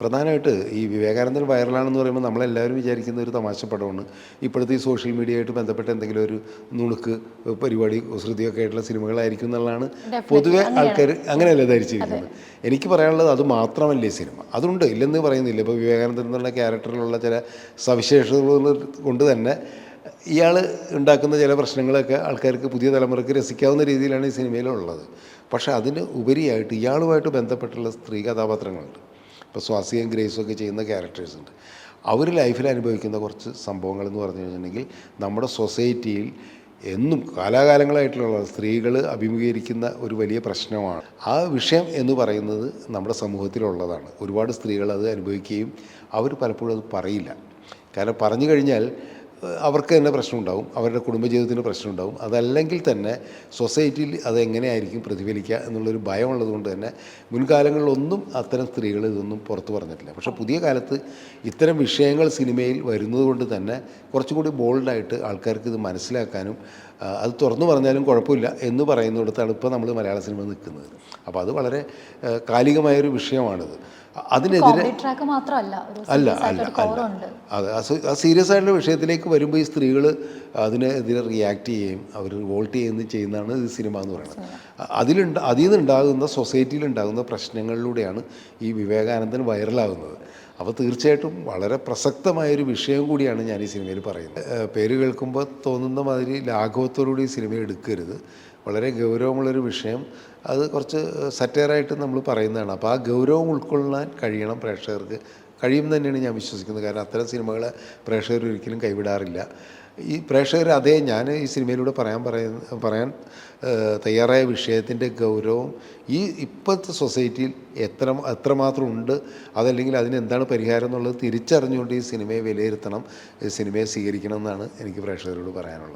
പ്രധാനമായിട്ട് ഈ വിവേകാനന്ദൻ വൈറലാണെന്ന് പറയുമ്പോൾ നമ്മളെല്ലാവരും വിചാരിക്കുന്ന ഒരു തമാശ പടമാണ്. ഇപ്പോഴത്തെ ഈ സോഷ്യൽ മീഡിയയായിട്ട് ബന്ധപ്പെട്ട എന്തെങ്കിലും ഒരു നുണുക്ക് പരിപാടി കുസൃതിയൊക്കെ ആയിട്ടുള്ള സിനിമകളായിരിക്കും എന്നുള്ളതാണ് ഡെഫിനറ്റ്ലി പൊതുവെ അങ്ങനെയാണ്. ആൾക്കാർ അങ്ങനെയല്ല ധരിച്ചിരിക്കുന്നത്. എനിക്ക് പറയാനുള്ളത് അത് മാത്രമല്ലേ സിനിമ. അതുണ്ട്, ഇല്ലെന്ന് പറയുന്നില്ല. ഇപ്പോൾ വിവേകാനന്ദൻ എന്നുള്ള ക്യാരക്ടറിലുള്ള ചില സവിശേഷതകൾ കൊണ്ട് തന്നെ ഇയാൾ ഉണ്ടാക്കുന്ന ചില പ്രശ്നങ്ങളൊക്കെ ആൾക്കാർക്ക്, പുതിയ തലമുറയ്ക്ക് രസിക്കാവുന്ന രീതിയിലാണ് ഈ സിനിമയിലുള്ളത്. പക്ഷേ അതിന് ഉപരിയായിട്ട് ഇയാളുമായിട്ട് ബന്ധപ്പെട്ടുള്ള സ്ത്രീ കഥാപാത്രങ്ങളുണ്ട്. ഇപ്പോൾ സ്വാസികയും ഗ്രേസും ഒക്കെ ചെയ്യുന്ന ക്യാരക്ടേഴ്സ് ഉണ്ട്. അവർ ലൈഫിൽ അനുഭവിക്കുന്ന കുറച്ച് സംഭവങ്ങളെന്ന് പറഞ്ഞു കഴിഞ്ഞിട്ടുണ്ടെങ്കിൽ നമ്മുടെ സൊസൈറ്റിയിൽ എന്നും കാലാകാലങ്ങളായിട്ടുള്ള സ്ത്രീകൾ അഭിമുഖീകരിക്കുന്ന ഒരു വലിയ പ്രശ്നമാണ്. ആ വിഷയം എന്ന് പറയുന്നത് നമ്മുടെ സമൂഹത്തിലുള്ളതാണ്. ഒരുപാട് സ്ത്രീകൾ അത് അനുഭവിക്കുകയും അവർ പലപ്പോഴും അത് പറയില്ല. കാരണം പറഞ്ഞു കഴിഞ്ഞാൽ അവർക്ക് തന്നെ പ്രശ്നമുണ്ടാകും, അവരുടെ കുടുംബജീവിതത്തിന് പ്രശ്നമുണ്ടാകും. അതല്ലെങ്കിൽ തന്നെ സൊസൈറ്റിയിൽ അതെങ്ങനെയായിരിക്കും പ്രതിഫലിക്കുക എന്നുള്ളൊരു ഭയമുള്ളത് കൊണ്ട് തന്നെ മുൻകാലങ്ങളിലൊന്നും അത്തരം സ്ത്രീകൾ ഇതൊന്നും പുറത്തു പറഞ്ഞിട്ടില്ല. പക്ഷേ പുതിയ കാലത്ത് ഇത്തരം വിഷയങ്ങൾ സിനിമയിൽ വരുന്നത് കൊണ്ട് തന്നെ കുറച്ചും കൂടി ബോൾഡായിട്ട് ആൾക്കാർക്ക് ഇത് മനസ്സിലാക്കാനും അത് തുറന്നു പറഞ്ഞാലും കുഴപ്പമില്ല എന്ന് പറയുന്നിടത്താണ് ഇപ്പോൾ നമ്മൾ മലയാള സിനിമ നിൽക്കുന്നത്. അപ്പോൾ അത് വളരെ കാലികമായൊരു വിഷയമാണിത്. അതിനെതിരെ ട്രാക്ക് മാത്രമല്ല, അല്ല അല്ല അല്ല അതെ, ആ സീരിയസ് ആയിട്ടുള്ള വിഷയത്തിലേക്ക് വരുമ്പോൾ ഈ സ്ത്രീകൾ അതിനെതിരെ റിയാക്ട് ചെയ്യുകയും അവർ വോൾട്ട് ചെയ്യുന്നതാണ് ഈ സിനിമ എന്ന് പറയുന്നത്. അതിൽ നിന്നുണ്ടാകുന്ന സൊസൈറ്റിയിലുണ്ടാകുന്ന പ്രശ്നങ്ങളിലൂടെയാണ് ഈ വിവേകാനന്ദൻ വൈറലാകുന്നത്. അപ്പോൾ തീർച്ചയായിട്ടും വളരെ പ്രസക്തമായൊരു വിഷയം കൂടിയാണ് ഞാൻ ഈ സിനിമയിൽ പറയുന്നത്. പേര് കേൾക്കുമ്പോൾ തോന്നുന്ന മാതിരി ലാഘവത്തോടുകൂടി ഈ സിനിമ എടുക്കരുത്. വളരെ ഗൗരവമുള്ളൊരു വിഷയം, അത് കുറച്ച് സറ്റയറായിട്ട് നമ്മൾ പറയുന്നതാണ്. അപ്പോൾ ആ ഗൗരവം ഉൾക്കൊള്ളാൻ കഴിയണം പ്രേക്ഷകർക്ക്. കഴിയുമെന്ന് തന്നെയാണ് ഞാൻ വിശ്വസിക്കുന്നത്. കാരണം അത്തരം സിനിമകളെ പ്രേക്ഷകർ ഒരിക്കലും കൈവിടാറില്ല. ഈ പ്രേക്ഷകർ ഞാൻ ഈ സിനിമയിലൂടെ പറയാൻ തയ്യാറായ വിഷയത്തിൻ്റെ ഗൗരവം ഈ ഇപ്പോഴത്തെ സൊസൈറ്റിയിൽ എത്രമാത്രം ഉണ്ട്, അതല്ലെങ്കിൽ അതിനെന്താണ് പരിഹാരം എന്നുള്ളത് തിരിച്ചറിഞ്ഞുകൊണ്ട് ഈ സിനിമയെ വിലയിരുത്തണം, ഈ സിനിമയെ സ്വീകരിക്കണം എന്നാണ് എനിക്ക് പ്രേക്ഷകരോട് പറയാനുള്ളത്.